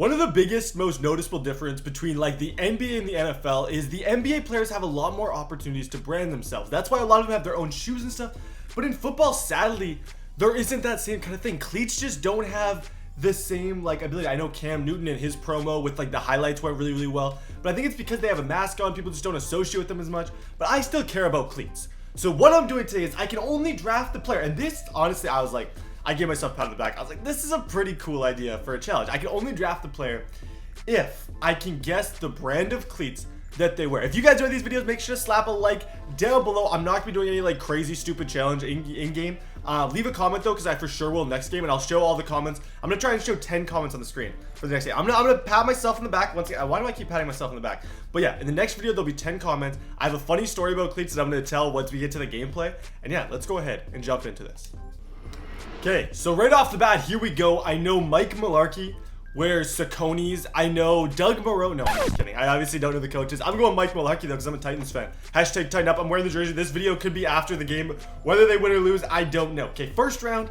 One of the biggest, most noticeable difference between like the NBA and the NFL is the NBA players have a lot more opportunities to brand themselves. That's why a lot of them have their own shoes and stuff. But in football, sadly, there isn't that same kind of thing. Cleats just don't have the same like ability. I know Cam Newton and his promo with like the highlights went really, really well. But I think it's because they have a mask on. People just don't associate with them as much. But I still care about cleats. So what I'm doing today is I can only draft the player. And this, honestly, I gave myself a pat on the back. I was like, this is a pretty cool idea for a challenge. I can only draft the player if I can guess the brand of cleats that they wear. If you guys enjoy these videos, make sure to slap a like down below. I'm not gonna be doing any like crazy stupid challenge in game. Leave a comment though, because I for sure will next game, and I'll show all the comments. I'm gonna try and show 10 comments on the screen for the next game. I'm gonna pat myself on the back once again. Why do I keep patting myself on the back? But yeah, in the next video there'll be 10 comments. I have a funny story about cleats that I'm gonna tell once we get to the gameplay. And yeah, let's go ahead and jump into this. Okay, so right off the bat, here we go. I know Mike Mularkey wears Saucony's. I know Doug Moreau. No, I'm just kidding. I obviously don't know the coaches. I'm going Mike Mularkey though, because I'm a Titans fan. Hashtag tighten up. I'm wearing the jersey. This video could be after the game. Whether they win or lose, I don't know. Okay, first round,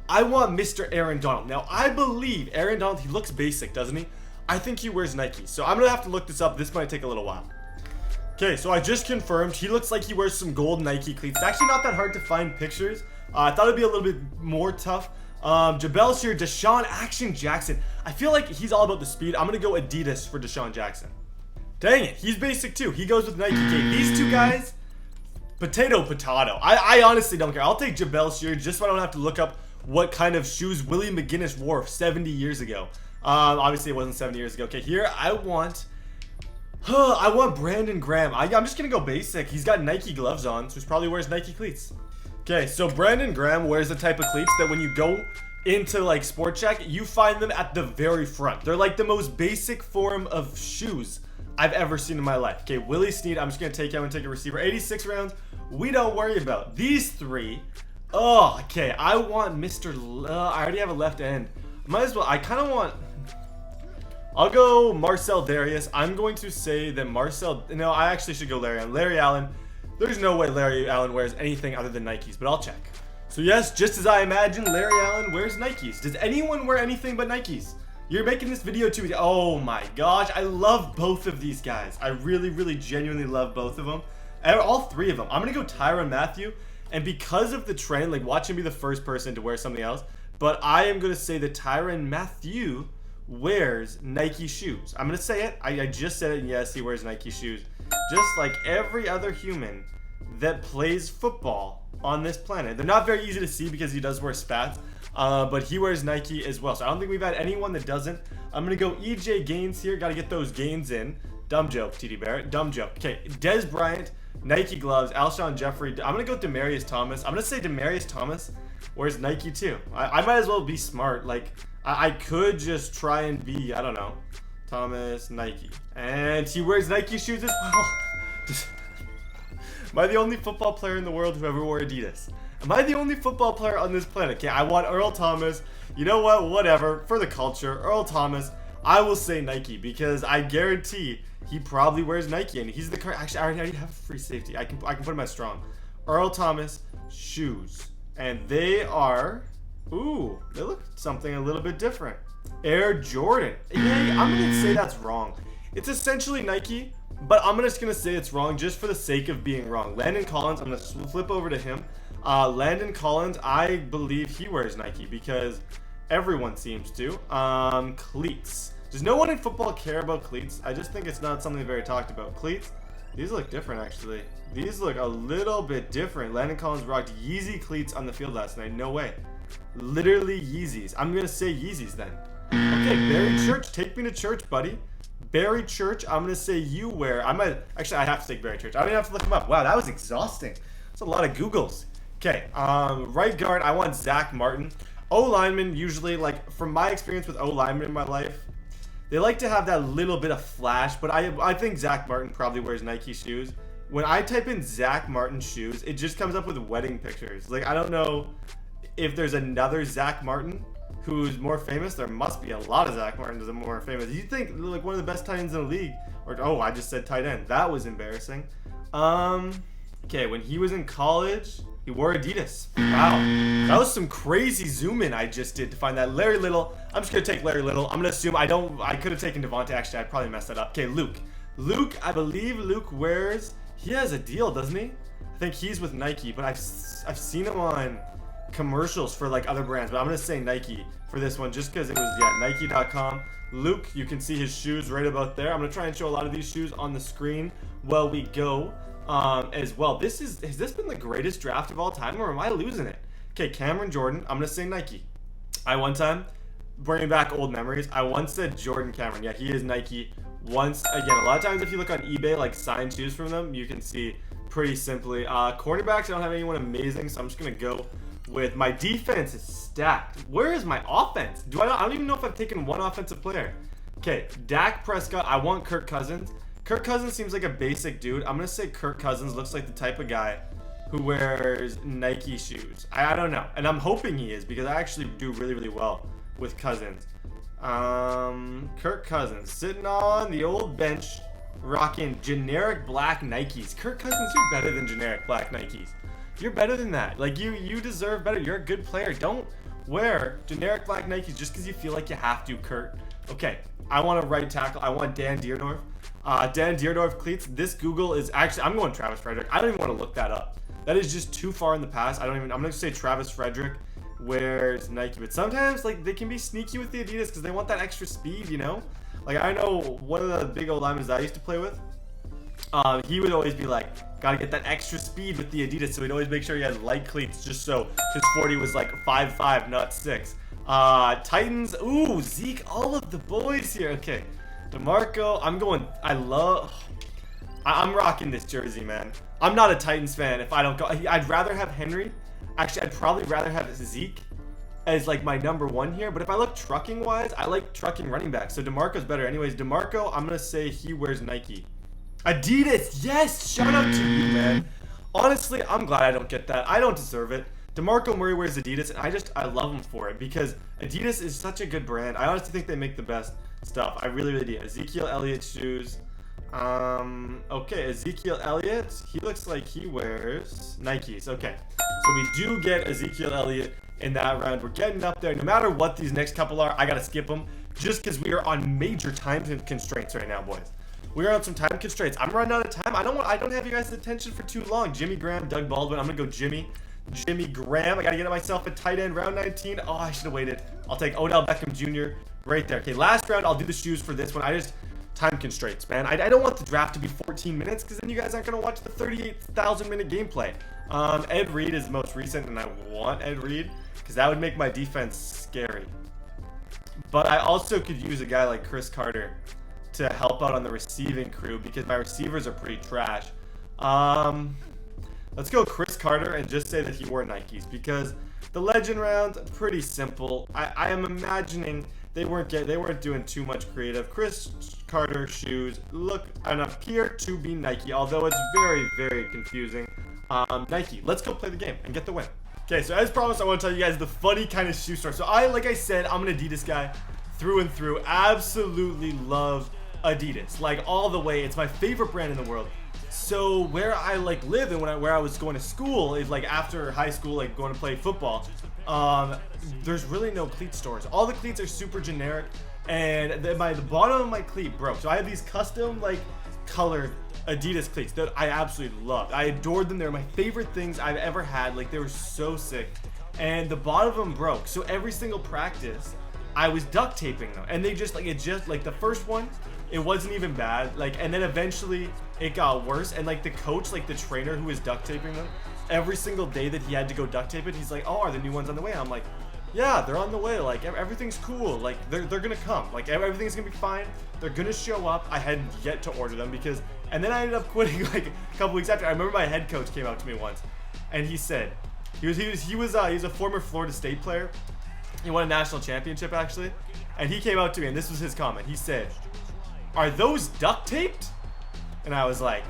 I want Mr. Aaron Donald. Now, I believe Aaron Donald, he looks basic, doesn't he? I think he wears Nike. So I'm going to have to look this up. This might take a little while. Okay, so I just confirmed. He looks like he wears some gold Nike cleats. It's actually not that hard to find pictures. I thought it'd be a little bit more tough. Jabel's here. Deshaun Action Jackson. I feel like he's all about the speed. I'm going to go Adidas for Deshaun Jackson. Dang it. He's basic too. He goes with Nike. Okay, these two guys, potato. I honestly don't care. I'll take Jabel's here just so I don't have to look up what kind of shoes Willie McGinnis wore 70 years ago. Obviously, it wasn't 70 years ago. Okay, here I want Brandon Graham. I'm just going to go basic. He's got Nike gloves on, so he probably wears Nike cleats. Okay, so Brandon Graham wears the type of cleats that when you go into like Sport Check, you find them at the very front. They're like the most basic form of shoes I've ever seen in my life. Okay, Willie Snead, I'm just gonna take him and take a receiver. 86 rounds, we don't worry about. These three, oh, okay, I want Mr. I already have a left end. Might as well, I'll go Marcel Darius. I'm going to say that no, I actually should go Larry Allen. Larry Allen. There's no way Larry Allen wears anything other than Nikes, but I'll check. So yes, just as I imagined, Larry Allen wears Nikes. Does anyone wear anything but Nikes? You're making this video too. Oh my gosh, I love both of these guys. I really, really genuinely love both of them. All three of them. I'm gonna go Tyrann Mathieu, and because of the trend, like watch him be the first person to wear something else, but I am gonna say that Tyrann Mathieu wears Nike shoes. I'm gonna say it. I just said it, and yes, he wears Nike shoes. Just like every other human that plays football on this planet. They're not very easy to see because he does wear spats, but he wears Nike as well. So I don't think we've had anyone that doesn't. I'm going to go EJ Gaines here. Got to get those gains in. Dumb joke, TDBarrett. Dumb joke. Okay, Des Bryant, Nike gloves, Alshon Jeffrey. I'm going to go Demaryius Thomas. I'm going to say Demaryius Thomas wears Nike too. I might as well be smart. Like, I could just try and be, I don't know, Thomas, Nike. And he wears Nike shoes as well. Am I the only football player in the world who ever wore Adidas? Am I the only football player on this planet? Okay, I want Earl Thomas. You know what? Whatever. For the culture, Earl Thomas. I will say Nike because I guarantee he probably wears Nike. And he's the car. Actually, I already have a free safety. I can put him as strong. Earl Thomas shoes. And they are... Ooh, they look something a little bit different. Air Jordan. Yeah, I'm going to say that's wrong. It's essentially Nike, but I'm just going to say it's wrong just for the sake of being wrong. Landon Collins, I'm going to flip over to him. Landon Collins, I believe he wears Nike because everyone seems to. Cleats. Does no one in football care about cleats? I just think it's not something very talked about. Cleats, these look different actually. These look a little bit different. Landon Collins rocked Yeezy cleats on the field last night. No way. Literally Yeezys. I'm going to say Yeezys then. Okay, Barry Church, take me to church, buddy. Barry Church, I'm going to say you wear. I have to take Barry Church. I don't even have to look him up. Wow, that was exhausting. That's a lot of Googles. Okay, right guard, I want Zach Martin. O-lineman, usually, like, from my experience with O-linemen in my life, they like to have that little bit of flash, but I think Zach Martin probably wears Nike shoes. When I type in Zach Martin shoes, it just comes up with wedding pictures. Like, I don't know if there's another Zach Martin who's more famous. There must be a lot of Zach Martins that are more famous. You think like one of the best tight ends in the league, or oh, I just said tight end. That was embarrassing. Okay, when he was in college, he wore Adidas. Wow, that was some crazy zoom in I just did to find that. Larry Little, I'm just gonna take Larry Little. I'm gonna assume I could have taken Devontae, actually, I'd probably mess that up. Okay, Luke, I believe Luke wears, he has a deal, doesn't he? I think he's with Nike, but I've seen him on commercials for like other brands, but I'm gonna say Nike for this one just because it was, yeah, Nike.com. Luke, you can see his shoes right about there. I'm gonna try and show a lot of these shoes on the screen while we go as well. Has this been the greatest draft of all time, or am I losing it? Okay, Cameron Jordan, I'm gonna say Nike. One time, bringing back old memories, I once said Jordan Cameron. Yeah, he is Nike. Once again, a lot of times if you look on eBay, like signed shoes from them, you can see pretty simply. Cornerbacks, I don't have anyone amazing, so I'm just gonna go with my defense is stacked. Where is my offense? I don't even know if I've taken one offensive player. Okay, Dak Prescott. I want Kirk Cousins. Kirk Cousins seems like a basic dude. I'm gonna say Kirk Cousins looks like the type of guy who wears Nike shoes. I don't know, and I'm hoping he is because I actually do really, really well with Cousins. Kirk Cousins sitting on the old bench, rocking generic black Nikes. Kirk Cousins, you're better than generic black Nikes. You're better than that. Like, you deserve better. You're a good player. Don't wear generic black Nikes just because you feel like you have to, Kurt. Okay, I want a right tackle. I want Dan Dierdorf. Dan Dierdorf cleats. This Google is actually, I'm going Travis Frederick. I don't even want to look that up. That is just too far in the past. I'm going to say Travis Frederick wears Nike. But sometimes, like, they can be sneaky with the Adidas because they want that extra speed, you know? Like, I know one of the big old linemen that I used to play with, he would always be like, gotta get that extra speed with the Adidas, so he'd always make sure he had light cleats just so his 40 was like 5'5", not 6. Titans, ooh, Zeke, all of the boys here. Okay, DeMarco, I'm rocking this jersey, man. I'm not a Titans fan if I don't go. I'd rather have Henry. Actually, I'd probably rather have Zeke as like my number one here, but if I look trucking wise, I like trucking running back, so DeMarco's better. Anyways, DeMarco, I'm gonna say he wears Nike. Adidas, yes! Shout out to you, man. Honestly, I'm glad I don't get that. I don't deserve it. DeMarco Murray wears Adidas, and I love him for it because Adidas is such a good brand. I honestly think they make the best stuff. I really, really do. Ezekiel Elliott shoes. Okay, Ezekiel Elliott. He looks like he wears Nikes. Okay, so we do get Ezekiel Elliott in that round. We're getting up there. No matter what these next couple are, I gotta skip them just because we are on major time constraints right now, boys. We're on some time constraints. I'm running out of time. I don't have you guys' attention for too long. Jimmy Graham, Doug Baldwin. I'm gonna go Jimmy Graham. I gotta get myself a tight end, round 19. Oh, I should have waited. I'll take Odell Beckham Jr. right there. Okay, last round, I'll do the shoes for this one. Time constraints, man. I don't want the draft to be 14 minutes because then you guys aren't gonna watch the 38,000 minute gameplay. Ed Reed is the most recent, and I want Ed Reed because that would make my defense scary. But I also could use a guy like Chris Carter to help out on the receiving crew because my receivers are pretty trash. Let's go Chris Carter and just say that he wore Nikes because the legend round, pretty simple. I am imagining they weren't doing too much creative. Chris Carter shoes look and appear to be Nike, although it's very, very confusing. Nike, let's go play the game and get the win. Okay, so as promised, I want to tell you guys the funny kind of shoe story. So like I said, I'm an Adidas guy through and through. Absolutely love Adidas, like all the way. It's my favorite brand in the world. So where I like live and where I was going to school is like after high school, like going to play football, there's really no cleat stores. All the cleats are super generic, and the bottom of my cleat broke. So I have these custom like colored Adidas cleats that I absolutely loved. I adored them. They're my favorite things I've ever had. Like, they were so sick, and the bottom of them broke. So every single practice I was duct taping them, and they just like the first one, it wasn't even bad, like, and then eventually it got worse, and like the coach, like the trainer who was duct taping them, every single day that he had to go duct tape it, he's like, oh, are the new ones on the way? I'm like, yeah, they're on the way, like everything's cool, like they're gonna come, like everything's gonna be fine, they're gonna show up. I had yet to order them because, and then I ended up quitting like a couple weeks after. I remember my head coach came up to me once, and he said, he was a former Florida State player. He won a national championship actually, and he came out to me, and this was his comment. He said, are those duct taped? And I was like,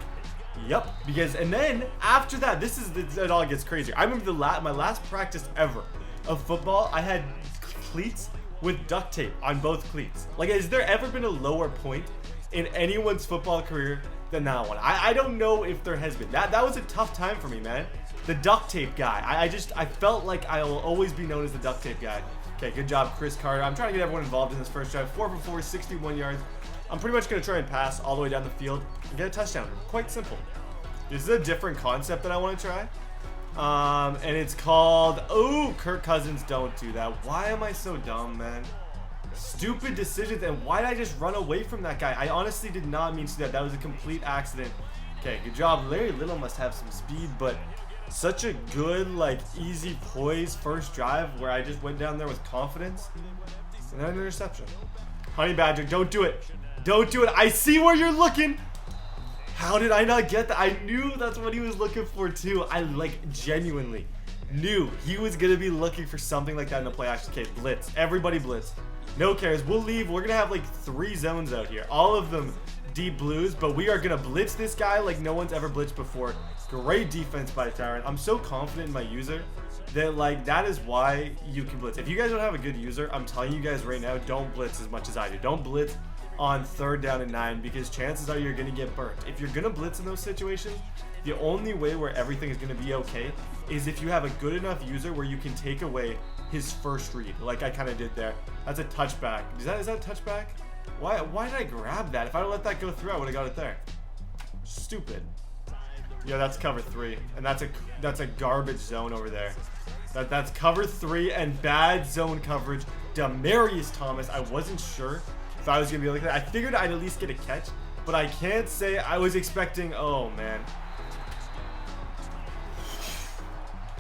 yep. Because, and then after that, it all gets crazier. I remember my last practice ever of football, I had cleats with duct tape on both cleats. Like, has there ever been a lower point in anyone's football career than that one. I don't know if there has been. That was a tough time for me, man. The duct tape guy. I felt like I will always be known as the duct tape guy. Okay, good job, Chris Carter. I'm trying to get everyone involved in this first drive. 4 for 4, 61 yards. I'm pretty much going to try and pass all the way down the field and get a touchdown. Quite simple. This is a different concept that I want to try. And it's called, oh, Kirk Cousins, don't do that. Why am I so dumb, man? Stupid decisions, and why did I just run away from that guy? I honestly did not mean to do that. That was a complete accident. Okay, good job. Larry Little must have some speed, but such a good, like, easy poise first drive where I just went down there with confidence. And then an interception. Honey Badger, don't do it. Don't do it. I see where you're looking. How did I not get that? I knew that's what he was looking for too. I like genuinely knew he was gonna be looking for something like that in the play action. Okay, blitz. Everybody blitz. No cares. We'll leave. We're gonna have like 3 zones out here. All of them deep blues, but we are gonna blitz this guy like no one's ever blitzed before. Great defense by Tyrant. I'm so confident in my user that like that is why you can blitz. If you guys don't have a good user, I'm telling you guys right now, don't blitz as much as I do. Don't blitz on 3rd down and 9 because chances are you're gonna get burnt. If you're gonna blitz in those situations, the only way where everything is gonna be okay is if you have a good enough user where you can take away his first read, like I kind of did there. That's a touchback. Is that a touchback? Why did I grab that? If I would let that go through, I would have got it there. Stupid. Yeah, that's cover 3, and that's a garbage zone over there. That's cover 3 and bad zone coverage. Demaryius Thomas. I wasn't sure if I was gonna be like that. I figured I'd at least get a catch, but I can't say I was expecting. Oh man.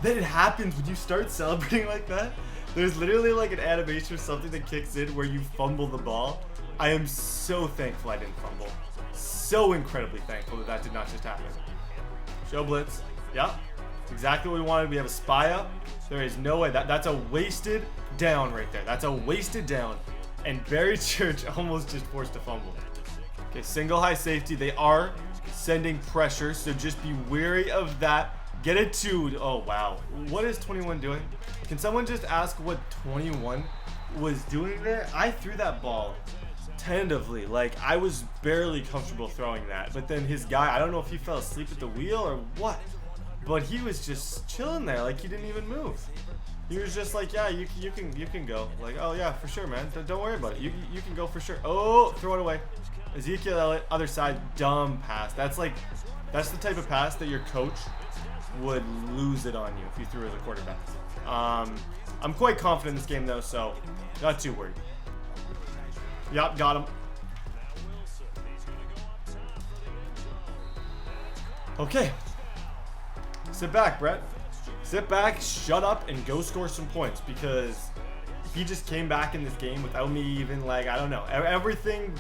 Then it happens when you start celebrating like that. There's literally like an animation or something that kicks in where you fumble the ball. I am so thankful I didn't fumble. So incredibly thankful that did not just happen. Show blitz. Yep. Exactly what we wanted. We have a spy up. There is no way. That's a wasted down right there. That's a wasted down. And Barry Church almost just forced a fumble. Okay, single high safety. They are sending pressure, so just be wary of that. Get it to, oh wow. What is 21 doing? Can someone just ask what 21 was doing there? I threw that ball tentatively. Like, I was barely comfortable throwing that. But then his guy, I don't know if he fell asleep at the wheel or what, but he was just chilling there like he didn't even move. He was just like, yeah, you can go. Like, oh yeah, for sure, man. Don't worry about it. You can go for sure. Oh, throw it away. Ezekiel Elliott, other side, dumb pass. That's the type of pass that your coach would lose it on you if you threw it as a quarterback. I'm quite confident in this game though, so not too worried. Yup, got him. Okay. Sit back, Brett. Sit back, shut up, and go score some points because he just came back in this game without me even, like, I don't know. Everything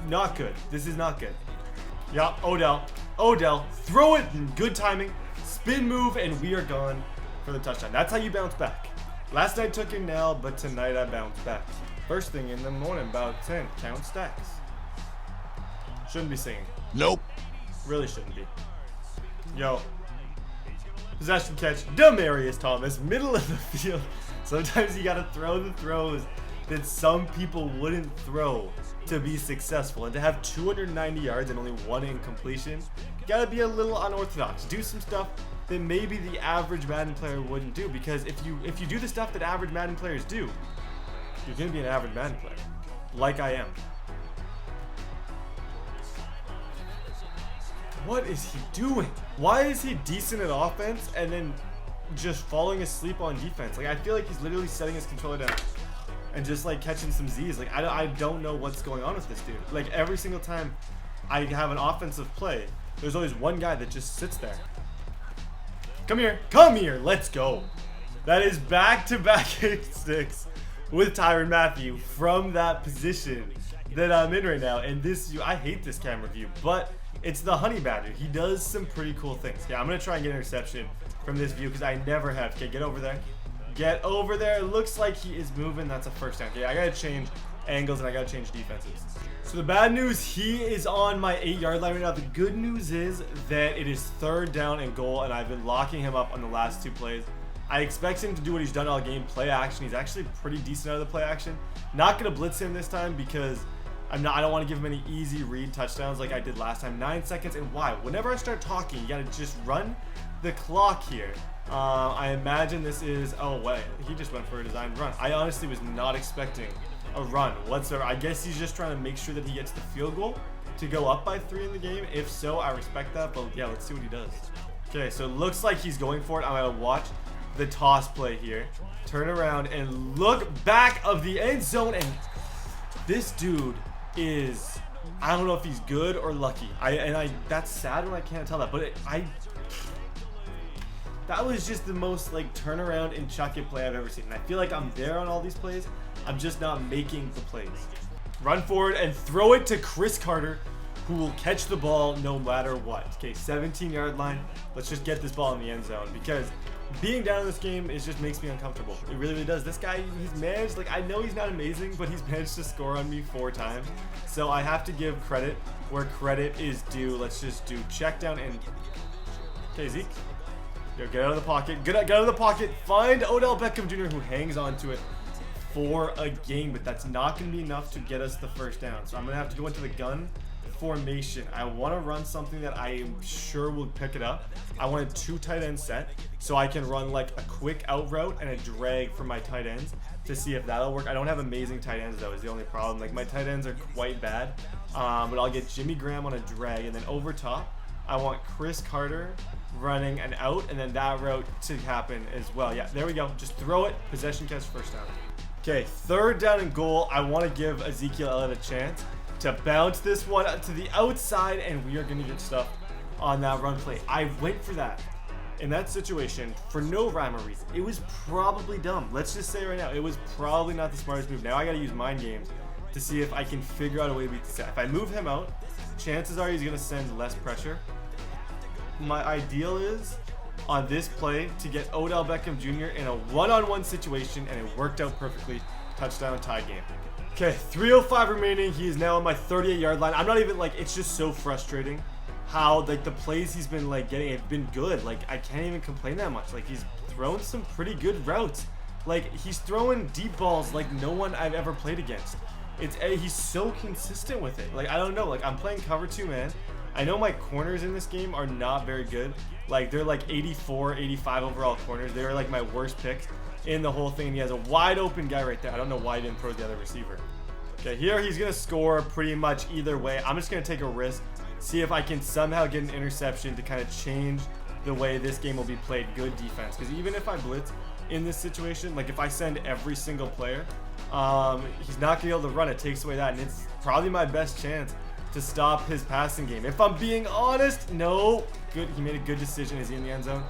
not good. This is not good. Yup, Odell. Throw it, good timing. Spin move, and we are gone for the touchdown. That's how you bounce back. Last night took a nail, but tonight I bounced back. First thing in the morning, about 10. Count stacks. Shouldn't be singing. Nope. Really shouldn't be. Yo. Possession catch. Demaryius Thomas. Middle of the field. Sometimes you gotta throw the throws that some people wouldn't throw to be successful. And to have 290 yards and only 1 incompletion, you gotta be a little unorthodox. Do some stuff that maybe the average Madden player wouldn't do. Because if you do the stuff that average Madden players do, you're gonna be an average Madden player. Like I am. What is he doing? Why is he decent at offense and then just falling asleep on defense? Like, I feel like he's literally setting his controller down and just like catching some Z's. Like, I don't know what's going on with this dude. Like, every single time I have an offensive play, there's always one guy that just sits there. Come here, let's go. That is back-to-back kick sticks with Tyrann Mathieu from that position that I'm in right now. And this, I hate this camera view, but it's the Honey Badger. He does some pretty cool things. Yeah, I'm going to try and get an interception from this view because I never have. Okay, get over there. Get over there. It looks like he is moving. That's a first down. Okay, I got to change angles and I got to change defenses. So the bad news, he is on my 8-yard line right now. The good news is that it is 3rd down and goal, and I've been locking him up on the last 2 plays. I expect him to do what he's done all game, play action. He's actually pretty decent out of the play action. Not going to blitz him this time because I don't want to give him any easy read touchdowns like I did last time. 9 seconds, and why? Whenever I start talking, you gotta just run the clock here. I imagine this is, oh wait, he just went for a designed run. I honestly was not expecting a run whatsoever. I guess he's just trying to make sure that he gets the field goal to go up by 3 in the game. If so, I respect that, but yeah, let's see what he does. Okay, so it looks like he's going for it. I'm gonna watch the toss play here. Turn around and look back of the end zone, and this dude is, I don't know if he's good or lucky. That's sad when I can't tell that, but that was just the most like turn around and chuck it play I've ever seen. And I feel like I'm there on all these plays. I'm just not making the plays. Run forward and throw it to Chris Carter, who will catch the ball no matter what. Okay, 17-yard line. Let's just get this ball in the end zone, because being down in this game just makes me uncomfortable. It really, really does. This guy, he's managed, like, I know he's not amazing, but he's managed to score on me 4 times. So I have to give credit where credit is due. Let's just do check down and, okay, Zeke. Yo, get out of the pocket. Get out of the pocket. Find Odell Beckham Jr., who hangs on to it for a game, but that's not going to be enough to get us the first down. So I'm going to have to go into the gun formation. I want to run something that I am sure will pick it up. I want a 2 tight end set, so I can run like a quick out route and a drag for my tight ends to see if that'll work. I don't have amazing tight ends, though, is the only problem. Like, my tight ends are quite bad, but I'll get Jimmy Graham on a drag, and then over top I want Chris Carter running an out, and then that route to happen as well. Yeah, there we go. Just throw it. Possession catch, first down. Okay, 3rd down and goal. I want to give Ezekiel Elliott a chance to bounce this one to the outside, and we are going to get stuff on that run play. I went for that in that situation for no rhyme or reason. It was probably dumb. Let's just say right now, it was probably not the smartest move. Now I got to use mind games to see if I can figure out a way to beat the set. If I move him out, chances are he's going to send less pressure. My ideal is on this play to get Odell Beckham Jr. in a one-on-one situation, and it worked out perfectly. Touchdown, tie game. Okay, 3:05 remaining. He is now on my 38-yard line. I'm not even like, it's just so frustrating how like the plays he's been like getting have been good. Like, I can't even complain that much. Like, he's thrown some pretty good routes. Like, he's throwing deep balls like no one I've ever played against. He's so consistent with it. Like, I don't know. Like, I'm playing cover 2, man. I know my corners in this game are not very good. Like, they're like 84, 85 overall corners. They're like my worst picks in the whole thing. He has a wide open guy right there. I don't know why he didn't throw the other receiver. Okay, here he's going to score pretty much either way. I'm just going to take a risk, see if I can somehow get an interception to kind of change the way this game will be played. Good defense. Because even if I blitz in this situation, like if I send every single player, he's not going to be able to run. It takes away that, and it's probably my best chance to stop his passing game. If I'm being honest, no. Good. He made a good decision. Is he in the end zone?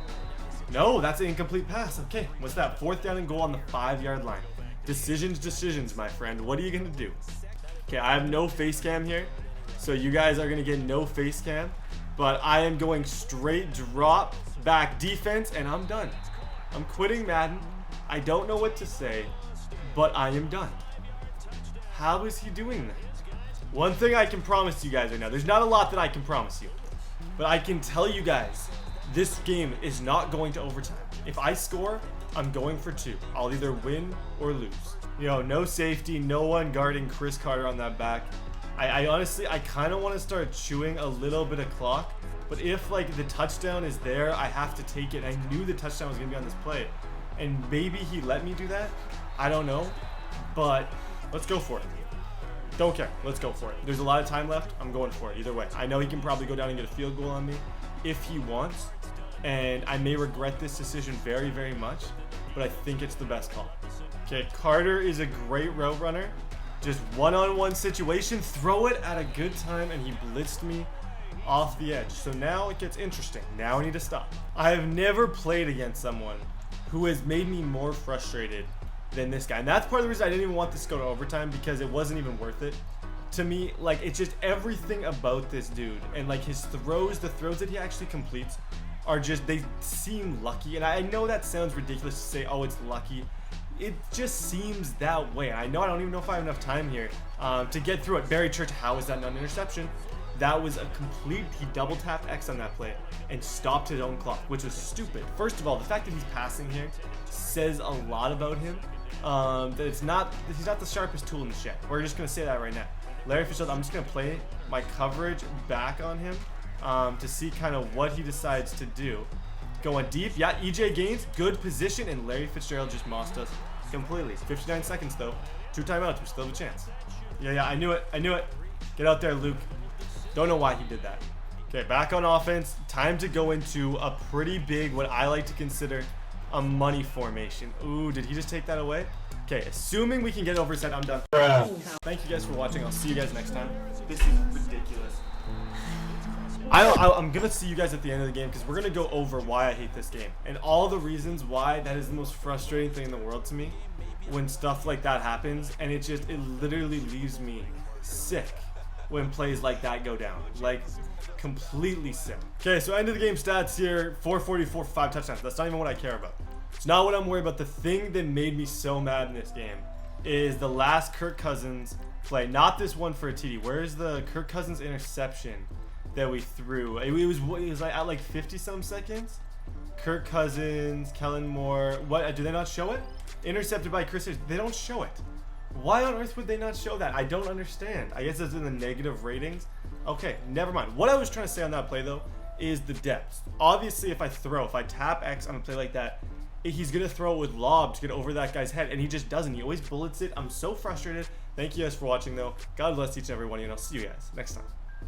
No, that's an incomplete pass. Okay, what's that? 4th down and goal on the 5-yard line. Decisions, my friend. What are you going to do? Okay, I have no face cam here, so you guys are going to get no face cam, but I am going straight drop back defense, and I'm done. I'm quitting Madden. I don't know what to say, but I am done. How is he doing that? One thing I can promise you guys right now, there's not a lot that I can promise you, but I can tell you guys, this game is not going to overtime. If I score, I'm going for 2. I'll either win or lose. You know, no safety, no one guarding Chris Carter on that back. I honestly, I kind of want to start chewing a little bit of clock, but if like the touchdown is there, I have to take it. I knew the touchdown was going to be on this play, and maybe he let me do that. I don't know, but let's go for it. Don't care. Let's go for it. There's a lot of time left. I'm going for it either way. I know he can probably go down and get a field goal on me if he wants, and I may regret this decision very, very much, but I think it's the best call. Okay, Carter is a great route runner. Just one-on-one situation. Throw it at a good time, and he blitzed me off the edge. So now it gets interesting. Now I need to stop. I have never played against someone who has made me more frustrated than this guy. And that's part of the reason I didn't even want this to go to overtime, because it wasn't even worth it to me. Like, it's just everything about this dude, and like his throws, the throws that he actually completes are just, they seem lucky. And I know that sounds ridiculous to say, oh, it's lucky. It just seems that way. I know I don't even know if I have enough time here to get through it. Barry Church, how is that not an interception? That was a complete, he double tapped X on that play and stopped his own clock, which was stupid. First of all, the fact that he's passing here says a lot about him. That he's not the sharpest tool in the shed. We're just gonna say that right now. Larry Fitzgerald, I'm just going to play my coverage back on him to see kind of what he decides to do. Going deep. Yeah, EJ Gaines, good position, and Larry Fitzgerald just mossed us completely. 59 seconds, though. 2 timeouts. We still have a chance. Yeah, I knew it. I knew it. Get out there, Luke. Don't know why he did that. Okay, back on offense. Time to go into a pretty big, what I like to consider a money formation. Ooh, did he just take that away? Okay, assuming we can get over set, I'm done. Thank you guys for watching. I'll see you guys next time. This is ridiculous. I'm gonna see you guys at the end of the game because we're gonna go over why I hate this game and all the reasons why that is the most frustrating thing in the world to me when stuff like that happens, and it literally leaves me sick when plays like that go down, like completely sick. Okay, so end of the game stats here: 444 for 5 touchdowns. That's not even what I care about. It's not what I'm worried about. The thing that made me so mad in this game is the last Kirk Cousins play, not this one for a TD. Where is the Kirk Cousins interception that we threw? It was like at like 50 some seconds. Kirk Cousins, Kellen Moore. What do they not show it? Intercepted by Chris. They don't show it. Why on earth would they not show that? I don't understand. I guess it's in the negative ratings. Okay, never mind. What I was trying to say on that play though is the depth. Obviously, if I tap X on a play like that, he's gonna throw it with lob to get over that guy's head, and he just doesn't. He always bullets it. I'm so frustrated. Thank you guys for watching though. God bless each and every one of you, and I'll see you guys next time.